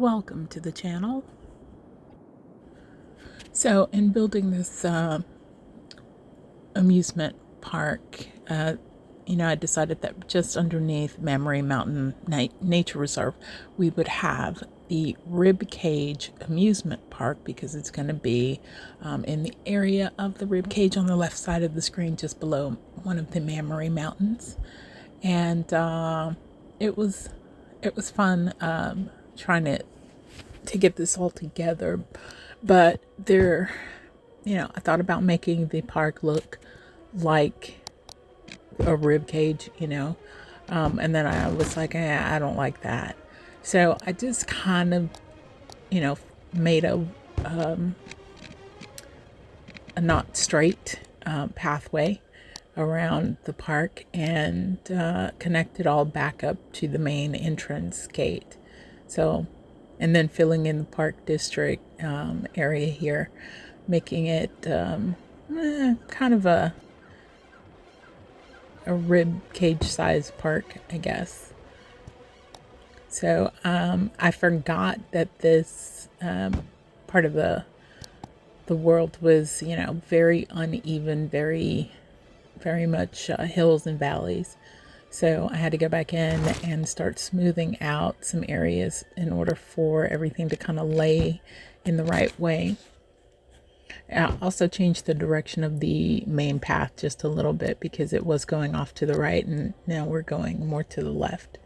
welcome to the channel. So in building this amusement park, I decided that just underneath Memory Mountain Nature Reserve, we would have the Ribcage Amusement Park because it's going to be in the area of the Ribcage on the left side of the screen, just below one of the Memory Mountains. And it was fun trying to get this all together, but I thought about making the park look like a rib cage, and then I was like, I don't like that. So I just kind of, made a not straight pathway around the park and connected all back up to the main entrance gate. So, and then filling in the park district area here, making it kind of a rib cage size park, I guess. So I forgot that this part of the world was, very uneven, very much hills and valleys. So I had to go back in and start smoothing out some areas in order for everything to kind of lay in the right way. I also changed the direction of the main path just a little bit because it was going off to the right and now we're going more to the left.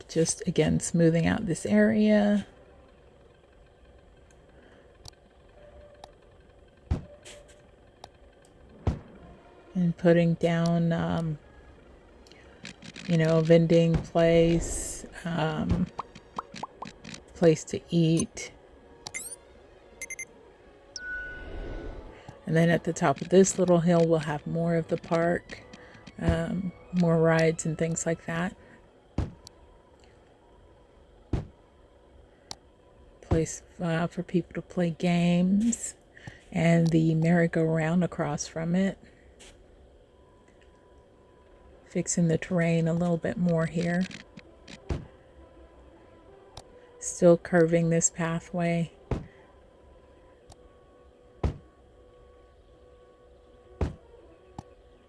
Just again, smoothing out this area. And putting down, a vending place, place to eat. And then at the top of this little hill, we'll have more of the park, more rides and things like that. Place for people to play games, and the merry-go-round across from it. Fixing the terrain a little bit more here. Still curving this pathway.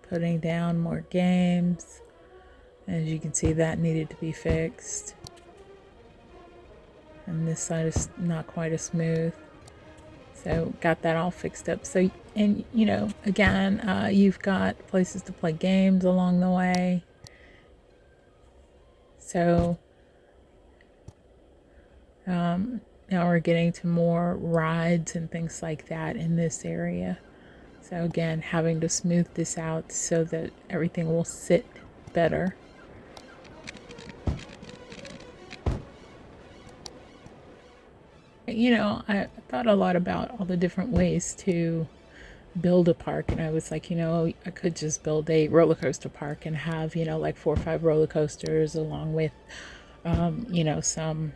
Putting down more games. As you can see, that needed to be fixed. And this side is not quite as smooth. So got that all fixed up. So, and again, you've got places to play games along the way. So now we're getting to more rides and things like that in this area. So again, having to smooth this out so that everything will sit better. I thought a lot about all the different ways to build a park, and I was like, I could just build a roller coaster park and have, like 4 or 5 roller coasters along with, some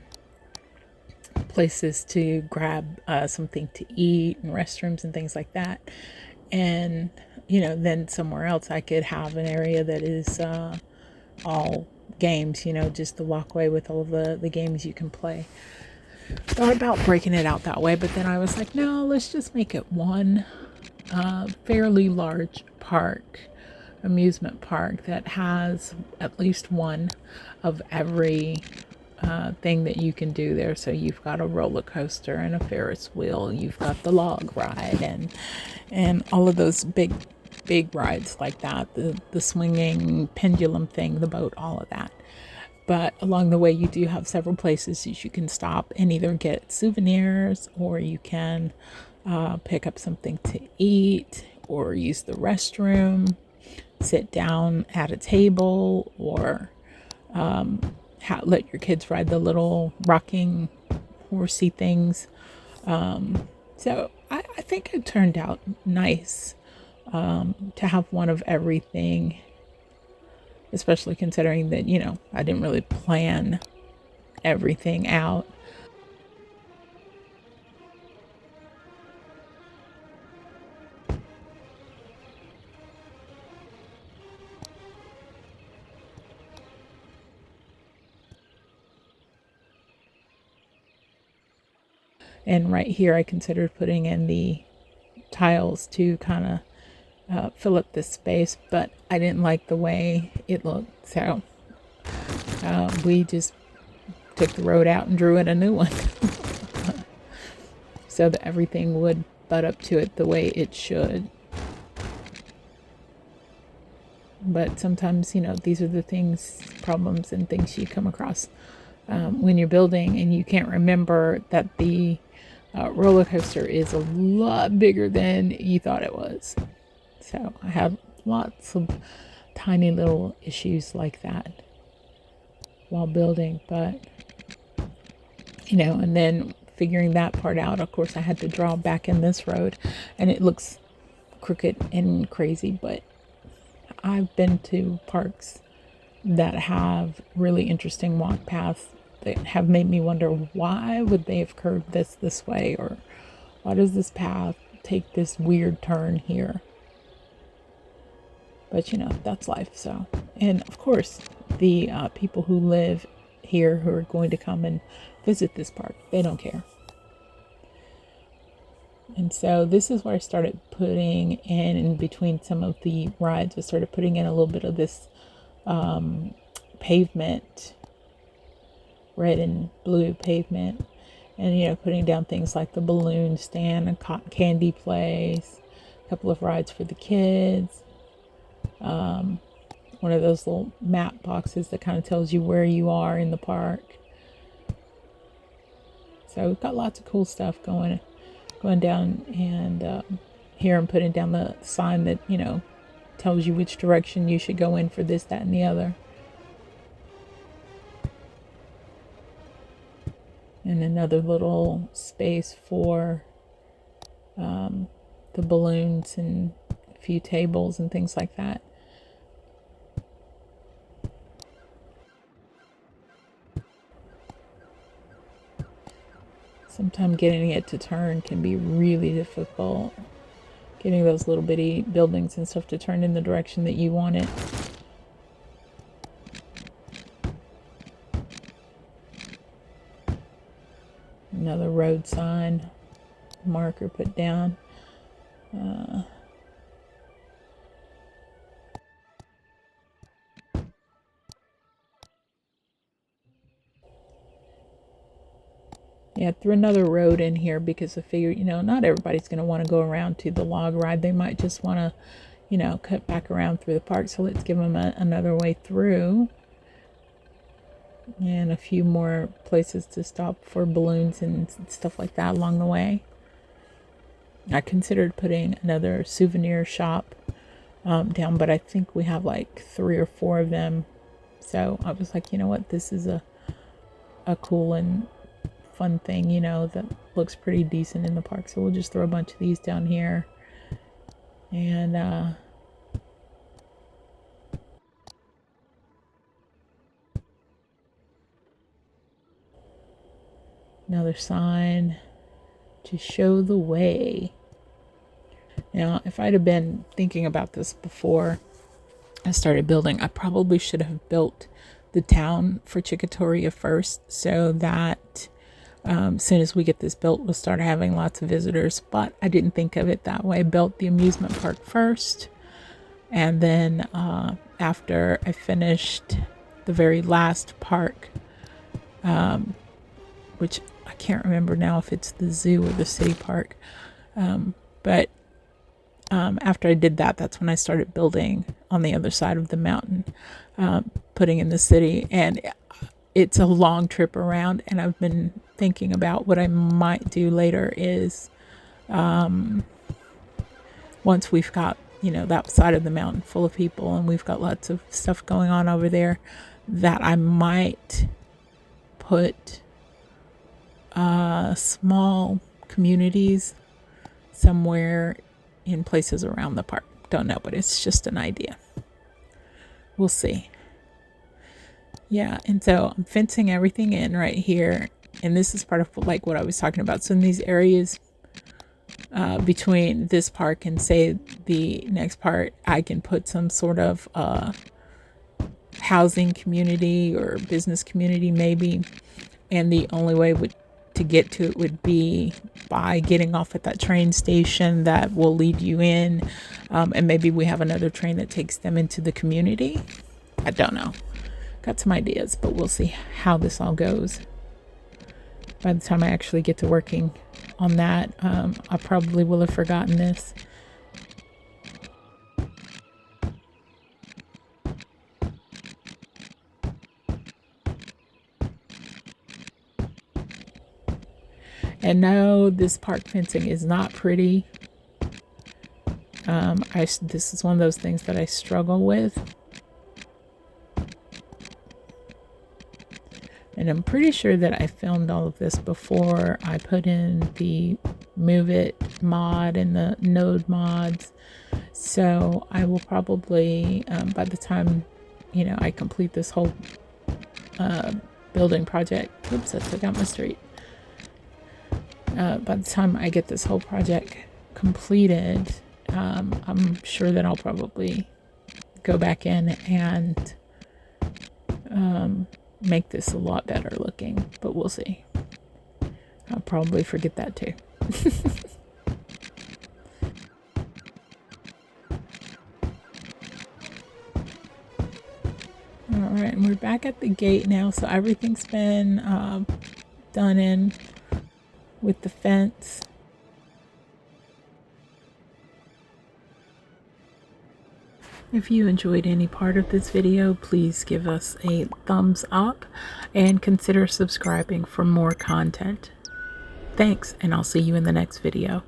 places to grab something to eat and restrooms and things like that. And, then somewhere else I could have an area that is all games, just the walkway with all the games you can play. Thought about breaking it out that way, but then I was like, no, let's just make it one fairly large amusement park that has at least one of every thing that you can do there. So you've got a roller coaster and a Ferris wheel, you've got the log ride and all of those big rides like that, the swinging pendulum thing, the boat, all of that. But along the way, you do have several places that you can stop and either get souvenirs, or you can pick up something to eat, or use the restroom, sit down at a table, or let your kids ride the little rocking horsey things. So I think it turned out nice to have one of everything. Especially considering that, I didn't really plan everything out. And right here, I considered putting in the tiles to kind of fill up this space, but I didn't like the way it looked. So we just took the road out and drew in a new one so that everything would butt up to it the way it should. But sometimes, these are the problems and things you come across when you're building, and you can't remember that the roller coaster is a lot bigger than you thought it was. So I have lots of tiny little issues like that while building, but and then figuring that part out, of course I had to draw back in this road, and it looks crooked and crazy, but I've been to parks that have really interesting walk paths that have made me wonder, why would they have curved this way, or why does this path take this weird turn here? But that's life. So, and of course the people who live here who are going to come and visit this park, they don't care. And so this is where I started putting in between some of the rides. I started putting in a little bit of this pavement, red and blue pavement, and putting down things like the balloon stand, a cotton candy place, a couple of rides for the kids, one of those little map boxes that kind of tells you where you are in the park. So we've got lots of cool stuff going down, and here I'm putting down the sign that tells you which direction you should go in for this, that, and the other. And another little space for the balloons and a few tables and things like that. Sometimes getting it to turn can be really difficult. Getting those little bitty buildings and stuff to turn in the direction that you want it. Another road sign marker put down. Yeah, threw another road in here because I figured, not everybody's going to want to go around to the log ride. They might just want to, cut back around through the park. So let's give them another way through. And a few more places to stop for balloons and stuff like that along the way. I considered putting another souvenir shop down, but I think we have like 3 or 4 of them. So I was like, you know what, this is a cool and fun thing, that looks pretty decent in the park. So we'll just throw a bunch of these down here. And another sign to show the way. Now, if I'd have been thinking about this before I started building, I probably should have built the town for Chicatoria first, so that as soon as we get this built, we'll start having lots of visitors. But I didn't think of it that way. I built the amusement park first, and then after I finished the very last park, which I can't remember now if it's the zoo or the city park, but after I did that, that's when I started building on the other side of the mountain, putting in the city. And it's a long trip around, and I've been thinking about what I might do later is once we've got that side of the mountain full of people and we've got lots of stuff going on over there, that I might put small communities somewhere in places around the park. Don't know, but it's just an idea. We'll see. Yeah, and so I'm fencing everything in right here, and this is part of like what I was talking about. So in these areas between this park and say the next part, I can put some sort of housing community or business community maybe, and the only way to get to it would be by getting off at that train station that will lead you in. And maybe we have another train that takes them into the community. I don't know. Got some ideas, but we'll see how this all goes. By the time I actually get to working on that, I probably will have forgotten this. And no, this park fencing is not pretty. This is one of those things that I struggle with. And I'm pretty sure that I filmed all of this before I put in the Move It mod and the Node mods. So I will probably, by the time, I complete this whole building project. Oops, I took out my street. By the time I get this whole project completed, I'm sure that I'll probably go back in and make this a lot better looking, but we'll see. I'll probably forget that too. All right, and we're back at the gate now, so everything's been done in with the fence. If you enjoyed any part of this video, please give us a thumbs up and consider subscribing for more content. Thanks, and I'll see you in the next video.